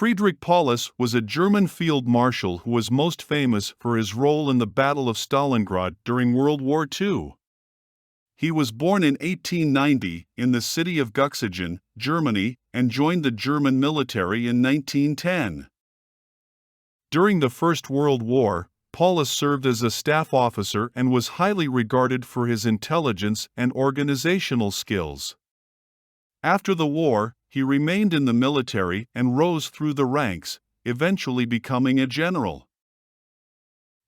Friedrich Paulus was a German field marshal who was most famous for his role in the Battle of Stalingrad during World War II. He was born in 1890 in the city of Göxingen, Germany, and joined the German military in 1910. During the First World War, Paulus served as a staff officer and was highly regarded for his intelligence and organizational skills. After the war, he remained in the military and rose through the ranks, eventually becoming a general.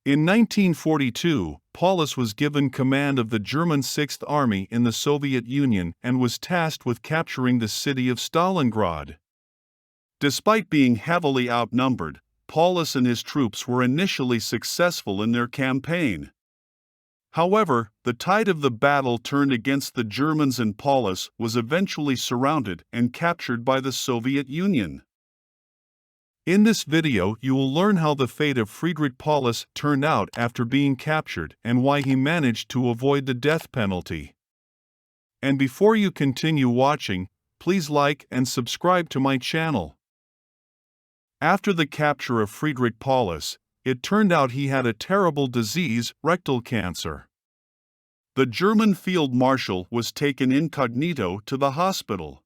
In 1942, Paulus was given command of the German Sixth Army in the Soviet Union and was tasked with capturing the city of Stalingrad. Despite being heavily outnumbered, Paulus and his troops were initially successful in their campaign. However, the tide of the battle turned against the Germans and Paulus was eventually surrounded and captured by the Soviet Union. In this video, you will learn how the fate of Friedrich Paulus turned out after being captured and why he managed to avoid the death penalty. And before you continue watching, please like and subscribe to my channel. After the capture of Friedrich Paulus, it turned out he had a terrible disease, rectal cancer. The German field marshal was taken incognito to the hospital.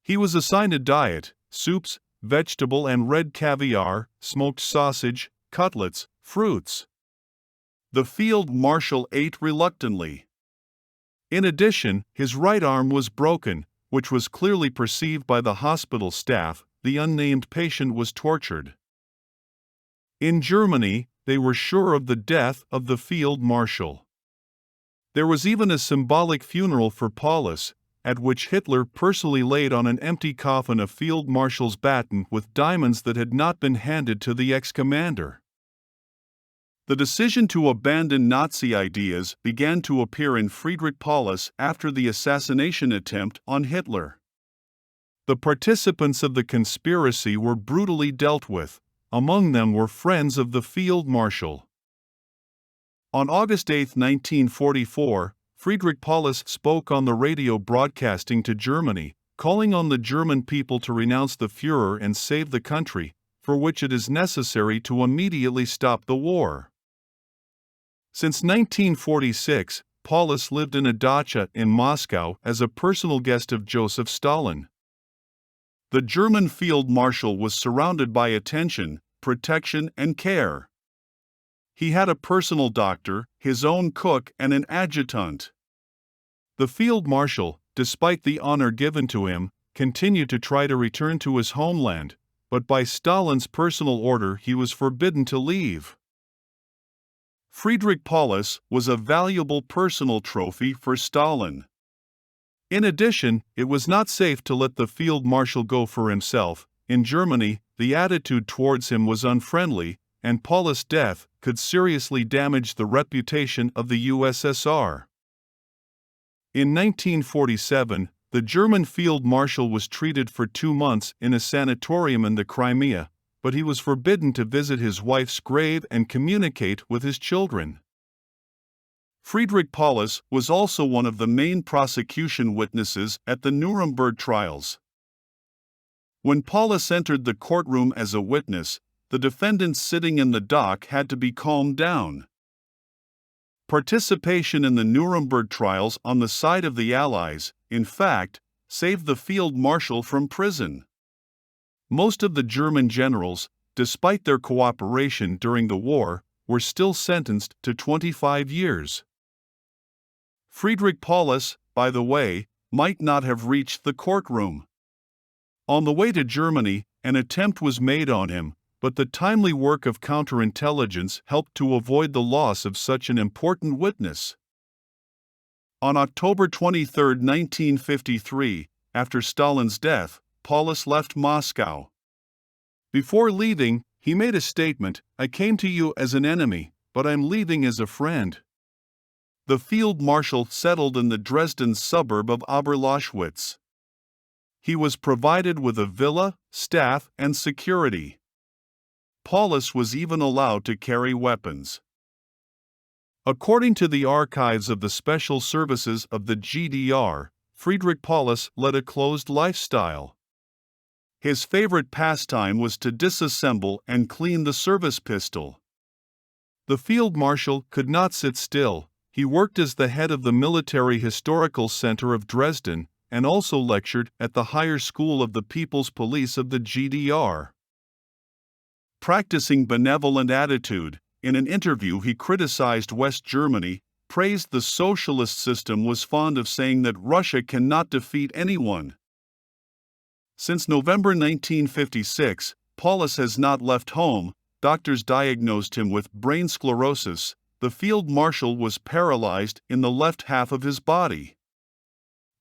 He was assigned a diet: soups, vegetable and red caviar, smoked sausage, cutlets, fruits. The field marshal ate reluctantly. In addition, his right arm was broken, which was clearly perceived by the hospital staff. The unnamed patient was tortured. In Germany, they were sure of the death of the field marshal. There was even a symbolic funeral for Paulus, at which Hitler personally laid on an empty coffin a field marshal's baton with diamonds that had not been handed to the ex-commander. The decision to abandon Nazi ideas began to appear in Friedrich Paulus after the assassination attempt on Hitler. The participants of the conspiracy were brutally dealt with. Among them were friends of the field marshal. On August 8, 1944, Friedrich Paulus spoke on the radio broadcasting to Germany, calling on the German people to renounce the Führer and save the country, for which it is necessary to immediately stop the war. Since 1946, Paulus lived in a dacha in Moscow as a personal guest of Joseph Stalin. The German field marshal was surrounded by attention, protection, and care. He had a personal doctor, his own cook, and an adjutant. The field marshal, despite the honor given to him, continued to try to return to his homeland, but by Stalin's personal order he was forbidden to leave. Friedrich Paulus was a valuable personal trophy for Stalin. In addition, it was not safe to let the field marshal go for himself. In Germany, the attitude towards him was unfriendly, and Paulus' death could seriously damage the reputation of the USSR. In 1947, the German field marshal was treated for 2 months in a sanatorium in the Crimea, but he was forbidden to visit his wife's grave and communicate with his children. Friedrich Paulus was also one of the main prosecution witnesses at the Nuremberg trials. When Paulus entered the courtroom as a witness, the defendants sitting in the dock had to be calmed down. Participation in the Nuremberg trials on the side of the Allies, in fact, saved the field marshal from prison. Most of the German generals, despite their cooperation during the war, were still sentenced to 25 years. Friedrich Paulus, by the way, might not have reached the courtroom. On the way to Germany, an attempt was made on him, but the timely work of counterintelligence helped to avoid the loss of such an important witness. On October 23, 1953, after Stalin's death, Paulus left Moscow. Before leaving, he made a statement: "I came to you as an enemy, but I'm leaving as a friend." The field marshal settled in the Dresden suburb of Oberlauswitz. He was provided with a villa, staff, and security. Paulus was even allowed to carry weapons. According to the archives of the Special Services of the GDR, Friedrich Paulus led a closed lifestyle. His favorite pastime was to disassemble and clean the service pistol. The Field Marshal could not sit still. He worked as the head of the Military Historical Center of Dresden and also lectured at the Higher School of the People's Police of the GDR. Practicing benevolent attitude, in an interview he criticized West Germany, praised the socialist system, was fond of saying that Russia cannot defeat anyone. Since November 1956, Paulus has not left home. Doctors diagnosed him with brain sclerosis. The Field Marshal was paralyzed in the left half of his body.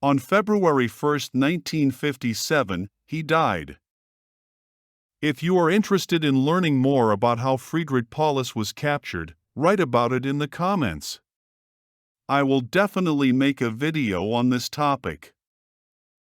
On February 1, 1957, he died. If you are interested in learning more about how Friedrich Paulus was captured, write about it in the comments. I will definitely make a video on this topic.